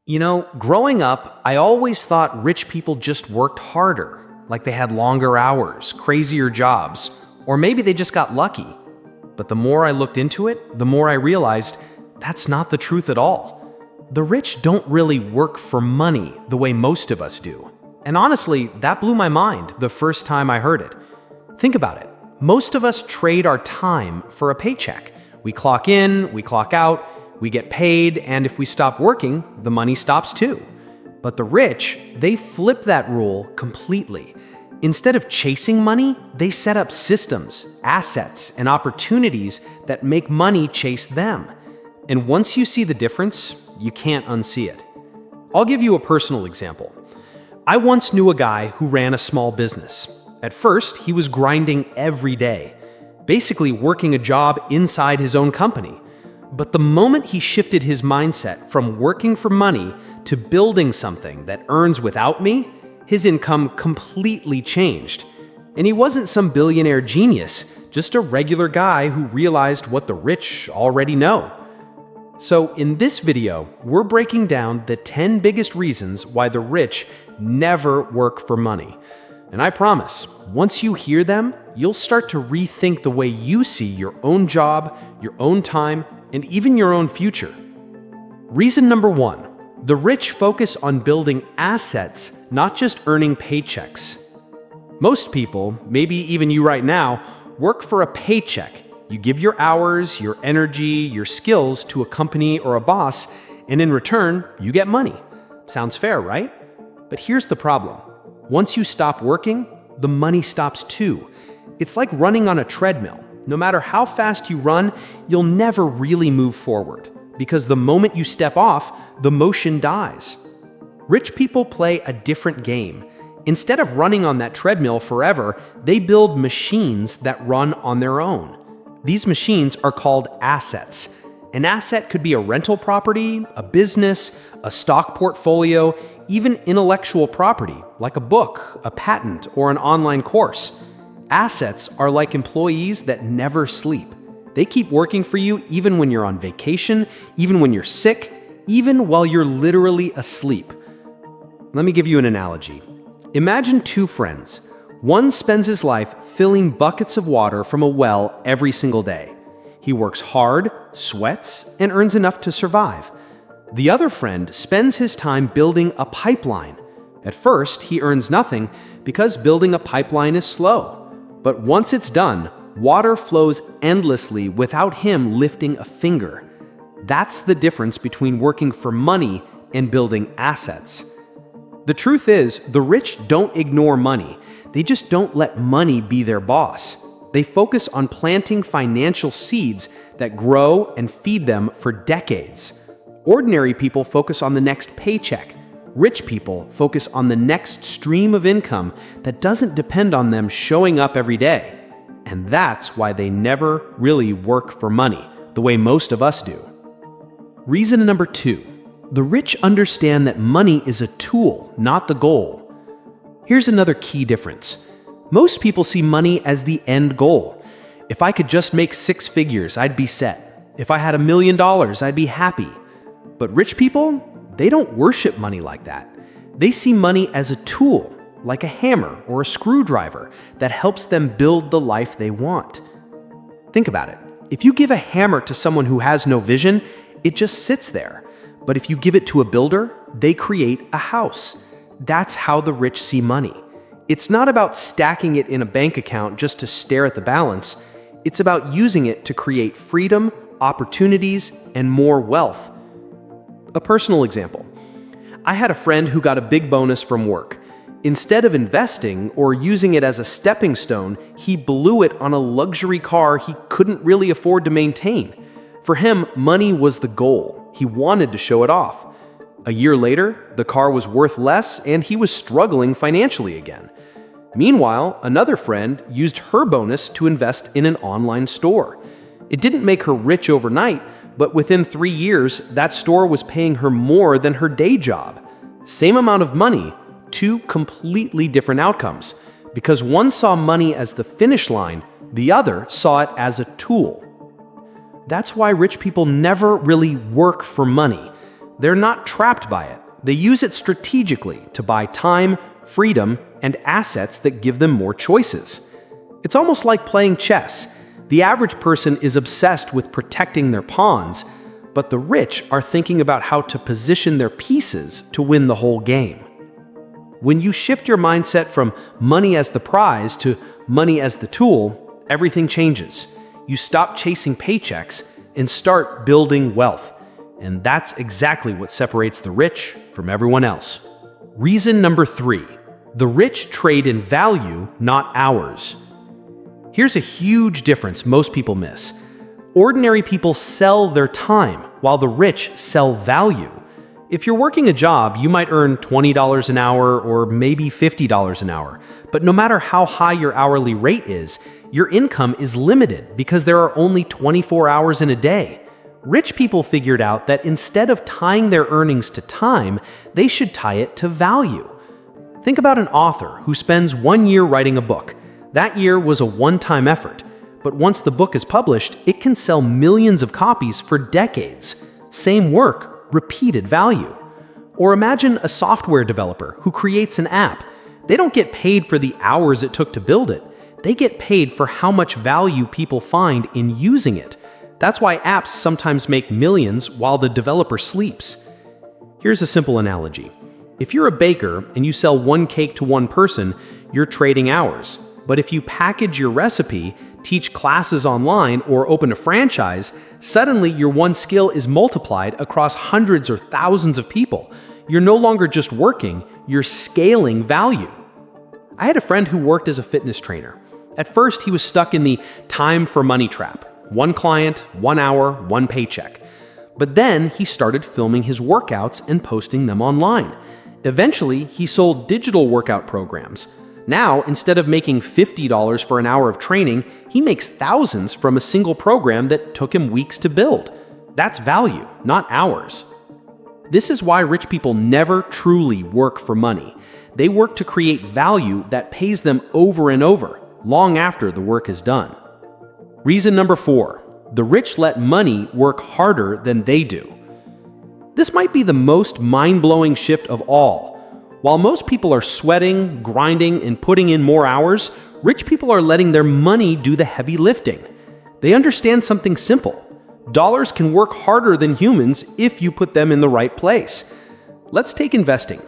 Growing up, I always thought rich people just worked harder, like they had longer hours, crazier jobs, or maybe they just got lucky. But the more I looked into it, the more I realized that's not the truth at all. The rich don't really work for money the way most of us do. And honestly, that blew my mind the first time I heard it. Think about it. Most of us trade our time for a paycheck. We clock in, we clock out, we get paid, and if we stop working, the money stops too. But the rich, they flip that rule completely. Instead of chasing money, they set up systems, assets, and opportunities that make money chase them. And once you see the difference, you can't unsee it. I'll give you a personal example. I once knew a guy who ran a small business. At first, he was grinding every day, basically working a job inside his own company. But the moment he shifted his mindset from working for money to building something that earns without me, his income completely changed. And he wasn't some billionaire genius, just a regular guy who realized what the rich already know. So in this video, we're breaking down the 10 biggest reasons why the rich never work for money. And I promise, once you hear them, you'll start to rethink the way you see your own job, your own time, and even your own future. Reason number 1, the rich focus on building assets, not just earning paychecks. Most people, maybe even you right now, work for a paycheck. You give your hours, your energy, your skills to a company or a boss, and in return, you get money. Sounds fair, right? But here's the problem. Once you stop working, the money stops too. It's like running on a treadmill. No matter how fast you run, you'll never really move forward, because the moment you step off, the motion dies. Rich people play a different game. Instead of running on that treadmill forever, they build machines that run on their own. These machines are called assets. An asset could be a rental property, a business, a stock portfolio, even intellectual property, like a book, a patent, or an online course. Assets are like employees that never sleep. They keep working for you even when you're on vacation, even when you're sick, even while you're literally asleep. Let me give you an analogy. Imagine two friends. One spends his life filling buckets of water from a well every single day. He works hard, sweats, and earns enough to survive. The other friend spends his time building a pipeline. At first, he earns nothing because building a pipeline is slow. But once it's done, water flows endlessly without him lifting a finger. That's the difference between working for money and building assets. The truth is, the rich don't ignore money. They just don't let money be their boss. They focus on planting financial seeds that grow and feed them for decades. Ordinary people focus on the next paycheck. Rich people focus on the next stream of income that doesn't depend on them showing up every day. And that's why they never really work for money, the way most of us do. Reason number 2, the rich understand that money is a tool, not the goal. Here's another key difference. Most people see money as the end goal. If I could just make 6 figures, I'd be set. If I had $1 million, I'd be happy. But rich people, they don't worship money like that. They see money as a tool, like a hammer or a screwdriver that helps them build the life they want. Think about it. If you give a hammer to someone who has no vision, it just sits there. But if you give it to a builder, they create a house. That's how the rich see money. It's not about stacking it in a bank account just to stare at the balance. It's about using it to create freedom, opportunities, and more wealth. A personal example. I had a friend who got a big bonus from work. Instead of investing or using it as a stepping stone, he blew it on a luxury car he couldn't really afford to maintain. For him, money was the goal. He wanted to show it off. A year later, the car was worth less and he was struggling financially again. Meanwhile, another friend used her bonus to invest in an online store. It didn't make her rich overnight, but within 3 years, that store was paying her more than her day job. Same amount of money, 2 completely different outcomes, because one saw money as the finish line, the other saw it as a tool. That's why rich people never really work for money. They're not trapped by it. They use it strategically to buy time, freedom, and assets that give them more choices. It's almost like playing chess. The average person is obsessed with protecting their pawns, but the rich are thinking about how to position their pieces to win the whole game. When you shift your mindset from money as the prize to money as the tool, everything changes. You stop chasing paychecks and start building wealth. And that's exactly what separates the rich from everyone else. Reason number 3. The rich trade in value, not hours. Here's a huge difference most people miss. Ordinary people sell their time, while the rich sell value. If you're working a job, you might earn $20 an hour or maybe $50 an hour. But no matter how high your hourly rate is, your income is limited because there are only 24 hours in a day. Rich people figured out that instead of tying their earnings to time, they should tie it to value. Think about an author who spends 1 year writing a book. That year was a one-time effort. But once the book is published, it can sell millions of copies for decades. Same work, repeated value. Or imagine a software developer who creates an app. They don't get paid for the hours it took to build it. They get paid for how much value people find in using it. That's why apps sometimes make millions while the developer sleeps. Here's a simple analogy. If you're a baker and you sell one cake to one person, you're trading hours. But if you package your recipe, teach classes online, or open a franchise, suddenly your one skill is multiplied across hundreds or thousands of people. You're no longer just working, you're scaling value. I had a friend who worked as a fitness trainer. At first, he was stuck in the time for money trap. 1 client, 1 hour, 1 paycheck. But then he started filming his workouts and posting them online. Eventually, he sold digital workout programs. Now, instead of making $50 for an hour of training, he makes thousands from a single program that took him weeks to build. That's value, not hours. This is why rich people never truly work for money. They work to create value that pays them over and over, long after the work is done. Reason number 4. The rich let money work harder than they do. This might be the most mind-blowing shift of all. While most people are sweating, grinding, and putting in more hours, rich people are letting their money do the heavy lifting. They understand something simple. Dollars can work harder than humans if you put them in the right place. Let's take investing.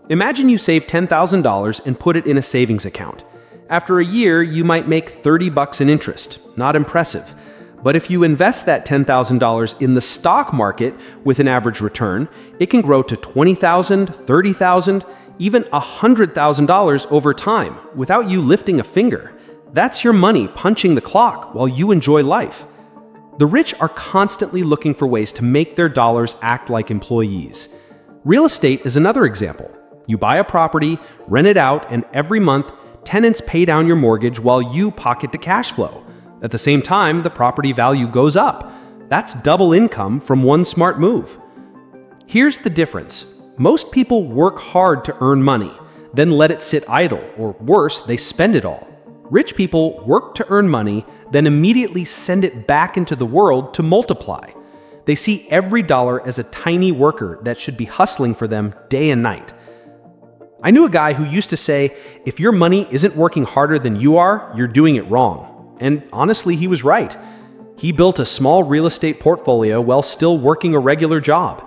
Imagine you save $10,000 and put it in a savings account. After a year, you might make $30 in interest. Not impressive. But if you invest that $10,000 in the stock market with an average return, it can grow to $20,000, $30,000, even $100,000 over time without you lifting a finger. That's your money punching the clock while you enjoy life. The rich are constantly looking for ways to make their dollars act like employees. Real estate is another example. You buy a property, rent it out, and every month, tenants pay down your mortgage while you pocket the cash flow. At the same time, the property value goes up. That's double income from one smart move. Here's the difference. Most people work hard to earn money, then let it sit idle, or worse, they spend it all. Rich people work to earn money, then immediately send it back into the world to multiply. They see every dollar as a tiny worker that should be hustling for them day and night. I knew a guy who used to say, if your money isn't working harder than you are, you're doing it wrong. And honestly, he was right. He built a small real estate portfolio while still working a regular job.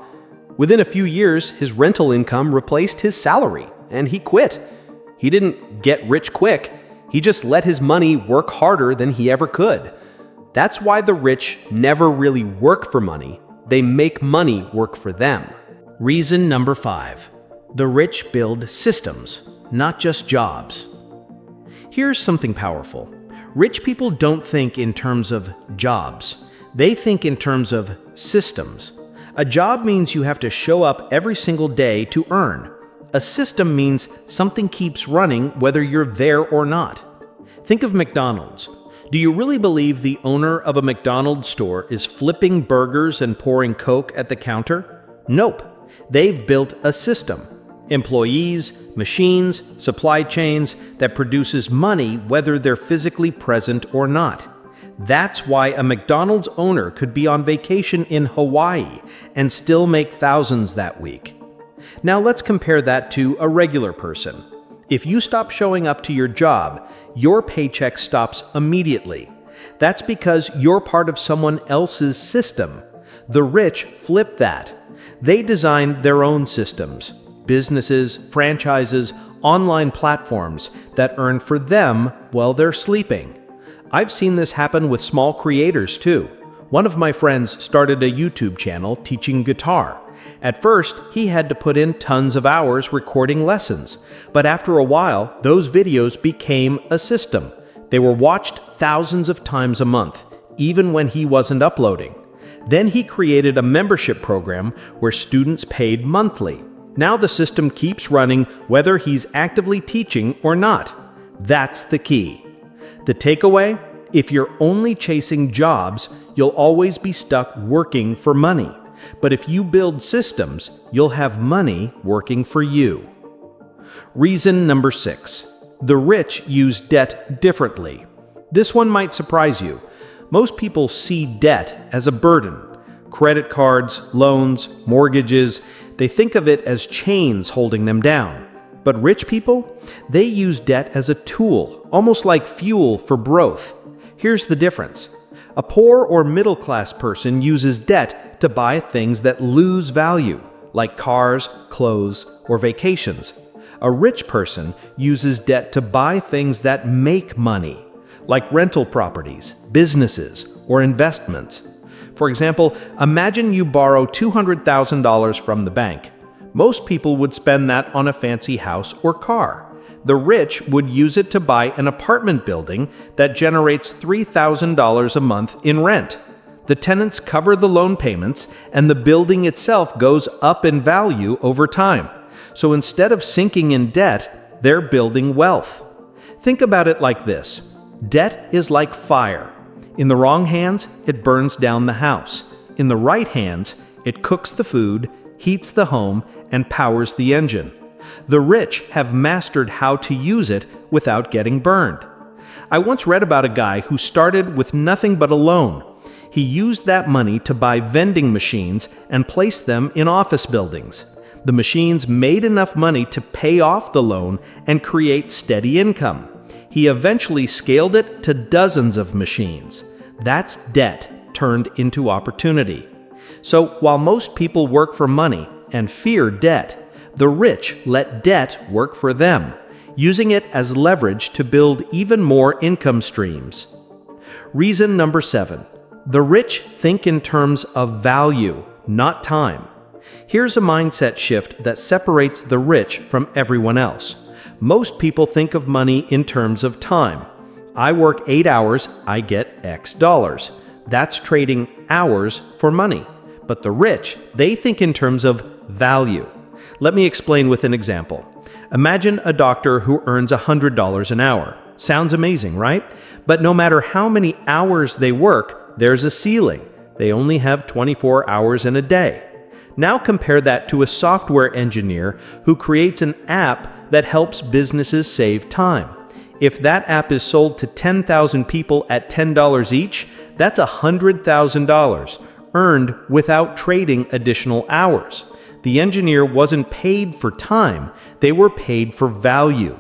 Within a few years, his rental income replaced his salary, and he quit. He didn't get rich quick. He just let his money work harder than he ever could. That's why the rich never really work for money. They make money work for them. Reason number 5. The rich build systems, not just jobs. Here's something powerful. Rich people don't think in terms of jobs. They think in terms of systems. A job means you have to show up every single day to earn. A system means something keeps running whether you're there or not. Think of McDonald's. Do you really believe the owner of a McDonald's store is flipping burgers and pouring Coke at the counter? Nope. They've built a system. Employees, machines, supply chains that produces money whether they're physically present or not. That's why a McDonald's owner could be on vacation in Hawaii and still make thousands that week. Now let's compare that to a regular person. If you stop showing up to your job, your paycheck stops immediately. That's because you're part of someone else's system. The rich flip that. They design their own systems, businesses, franchises, online platforms that earn for them while they're sleeping. I've seen this happen with small creators too. One of my friends started a YouTube channel teaching guitar. At first, he had to put in tons of hours recording lessons, but after a while, those videos became a system. They were watched thousands of times a month, even when he wasn't uploading. Then he created a membership program where students paid monthly. Now the system keeps running whether he's actively teaching or not. That's the key. The takeaway? If you're only chasing jobs, you'll always be stuck working for money. But if you build systems, you'll have money working for you. Reason number 6. The rich use debt differently. This one might surprise you. Most people see debt as a burden. Credit cards, loans, mortgages, they think of it as chains holding them down. But rich people, they use debt as a tool, almost like fuel for growth. Here's the difference. A poor or middle-class person uses debt to buy things that lose value, like cars, clothes, or vacations. A rich person uses debt to buy things that make money, like rental properties, businesses, or investments. For example, imagine you borrow $200,000 from the bank. Most people would spend that on a fancy house or car. The rich would use it to buy an apartment building that generates $3,000 a month in rent. The tenants cover the loan payments, and the building itself goes up in value over time. So instead of sinking in debt, they're building wealth. Think about it like this. Debt is like fire. In the wrong hands, it burns down the house. In the right hands, it cooks the food, heats the home, and powers the engine. The rich have mastered how to use it without getting burned. I once read about a guy who started with nothing but a loan. He used that money to buy vending machines and place them in office buildings. The machines made enough money to pay off the loan and create steady income. He eventually scaled it to dozens of machines. That's debt turned into opportunity. So while most people work for money and fear debt, the rich let debt work for them, using it as leverage to build even more income streams. Reason number 7. The rich think in terms of value, not time. Here's a mindset shift that separates the rich from everyone else. Most people think of money in terms of time. I work 8 hours, I get X dollars. That's trading hours for money. But the rich, they think in terms of value. Let me explain with an example. Imagine a doctor who earns $100 an hour. Sounds amazing, right? But no matter how many hours they work, there's a ceiling. They only have 24 hours in a day. Now compare that to a software engineer who creates an app that helps businesses save time. If that app is sold to 10,000 people at $10 each, that's $100,000 earned without trading additional hours. The engineer wasn't paid for time, they were paid for value.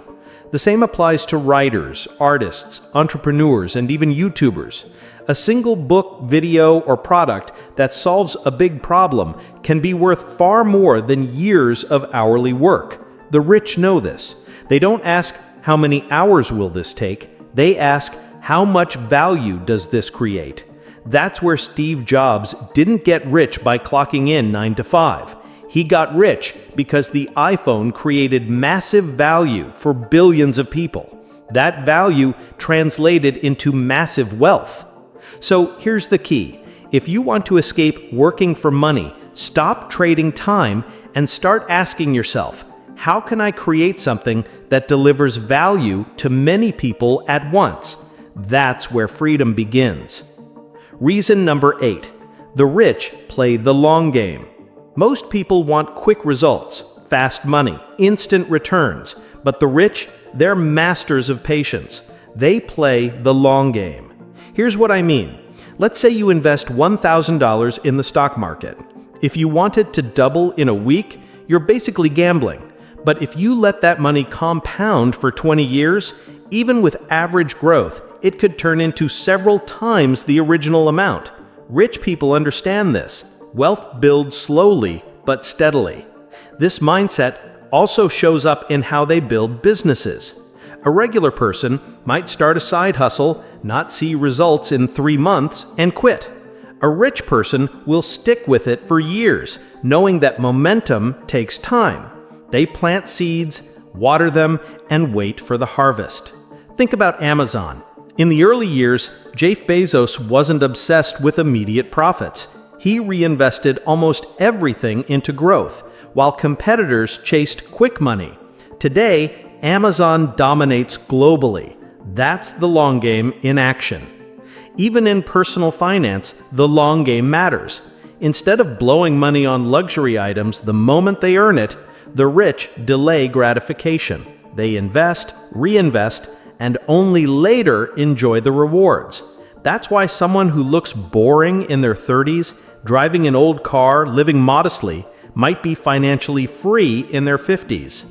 The same applies to writers, artists, entrepreneurs, and even YouTubers. A single book, video, or product that solves a big problem can be worth far more than years of hourly work. The rich know this. They don't ask, how many hours will this take? They ask, how much value does this create? That's where Steve Jobs didn't get rich by clocking in 9 to 5. He got rich because the iPhone created massive value for billions of people. That value translated into massive wealth. So here's the key. If you want to escape working for money, stop trading time and start asking yourself, how can I create something that delivers value to many people at once? That's where freedom begins. Reason number 8. The rich play the long game. Most people want quick results, fast money, instant returns, but the rich, they're masters of patience. They play the long game. Here's what I mean. Let's say you invest $1,000 in the stock market. If you want it to double in a week, you're basically gambling. But if you let that money compound for 20 years, even with average growth, it could turn into several times the original amount. Rich people understand this. Wealth builds slowly but steadily. This mindset also shows up in how they build businesses. A regular person might start a side hustle, not see results in 3 months, and quit. A rich person will stick with it for years, knowing that momentum takes time. They plant seeds, water them, and wait for the harvest. Think about Amazon. In the early years, Jeff Bezos wasn't obsessed with immediate profits. He reinvested almost everything into growth, while competitors chased quick money. Today, Amazon dominates globally. That's the long game in action. Even in personal finance, the long game matters. Instead of blowing money on luxury items the moment they earn it, the rich delay gratification. They invest, reinvest, and only later enjoy the rewards. That's why someone who looks boring in their 30s, driving an old car, living modestly, might be financially free in their 50s.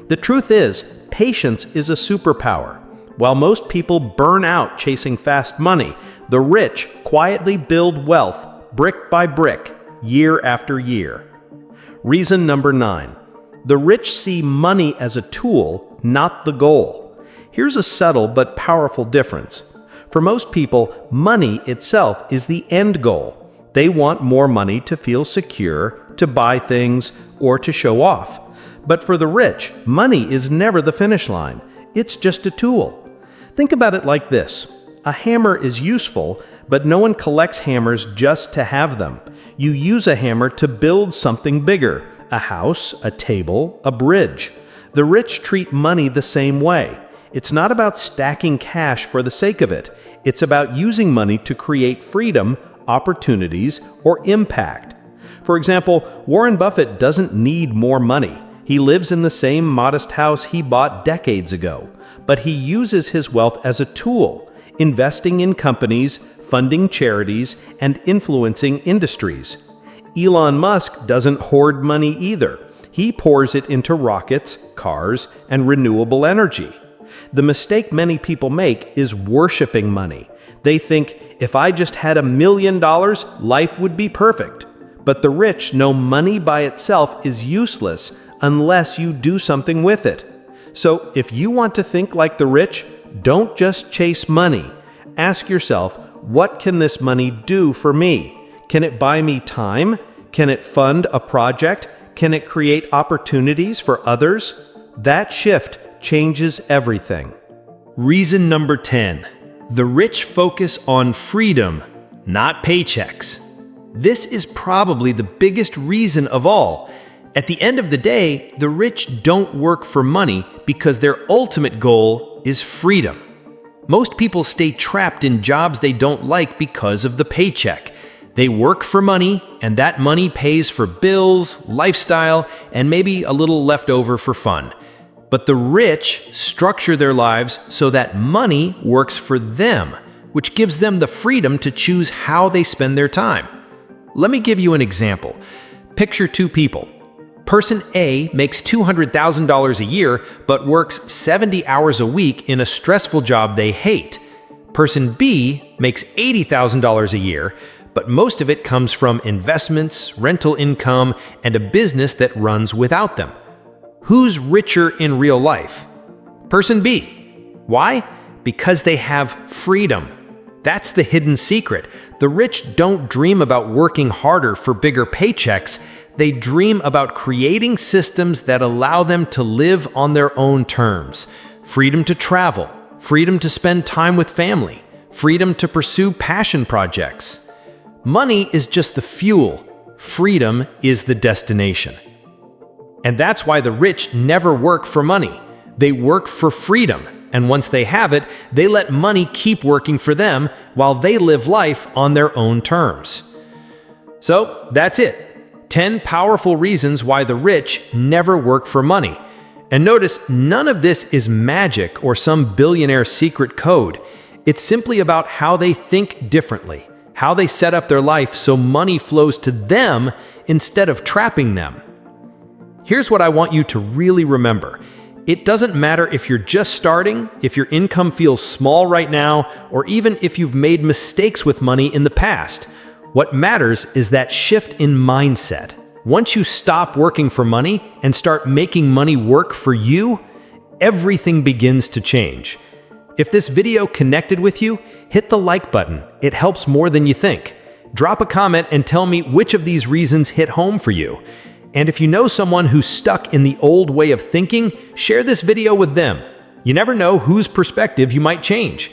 The truth is, patience is a superpower. While most people burn out chasing fast money, the rich quietly build wealth brick by brick, year after year. Reason number 9. The rich see money as a tool, not the goal. Here's a subtle but powerful difference. For most people, money itself is the end goal. They want more money to feel secure, to buy things, or to show off. But for the rich, money is never the finish line. It's just a tool. Think about it like this. A hammer is useful, but no one collects hammers just to have them. You use a hammer to build something bigger. A house, a table, a bridge. The rich treat money the same way. It's not about stacking cash for the sake of it. It's about using money to create freedom, opportunities, or impact. For example, Warren Buffett doesn't need more money. He lives in the same modest house he bought decades ago. But he uses his wealth as a tool, investing in companies, funding charities, and influencing industries. Elon Musk doesn't hoard money either. He pours it into rockets, cars, and renewable energy. The mistake many people make is worshiping money. They think, if I just had $1 million, life would be perfect. But the rich know money by itself is useless unless you do something with it. So if you want to think like the rich, don't just chase money. Ask yourself, what can this money do for me? Can it buy me time? Can it fund a project? Can it create opportunities for others? That shift changes everything. Reason number 10. The rich focus on freedom, not paychecks. This is probably the biggest reason of all. At the end of the day, the rich don't work for money because their ultimate goal is freedom. Most people stay trapped in jobs they don't like because of the paycheck. They work for money, and that money pays for bills, lifestyle, and maybe a little left over for fun. But the rich structure their lives so that money works for them, which gives them the freedom to choose how they spend their time. Let me give you an example. Picture 2 people. Person A makes $200,000 a year, but works 70 hours a week in a stressful job they hate. Person B makes $80,000 a year, but most of it comes from investments, rental income, and a business that runs without them. Who's richer in real life? Person B. Why? Because they have freedom. That's the hidden secret. The rich don't dream about working harder for bigger paychecks. They dream about creating systems that allow them to live on their own terms. Freedom to travel, freedom to spend time with family, freedom to pursue passion projects. Money is just the fuel. Freedom is the destination. And that's why the rich never work for money. They work for freedom. And once they have it, they let money keep working for them while they live life on their own terms. So that's it. 10 powerful reasons why the rich never work for money. And notice, none of this is magic or some billionaire secret code. It's simply about how they think differently, how they set up their life so money flows to them instead of trapping them. Here's what I want you to really remember. It doesn't matter if you're just starting, if your income feels small right now, or even if you've made mistakes with money in the past. What matters is that shift in mindset. Once you stop working for money and start making money work for you, everything begins to change. If this video connected with you, hit the like button. It helps more than you think. Drop a comment and tell me which of these reasons hit home for you. And if you know someone who's stuck in the old way of thinking, share this video with them. You never know whose perspective you might change.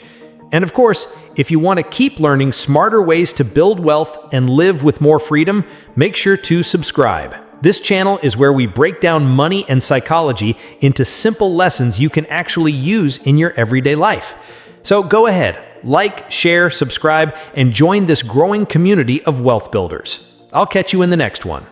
And of course, if you want to keep learning smarter ways to build wealth and live with more freedom, make sure to subscribe. This channel is where we break down money and psychology into simple lessons you can actually use in your everyday life. So go ahead, like, share, subscribe, and join this growing community of wealth builders. I'll catch you in the next one.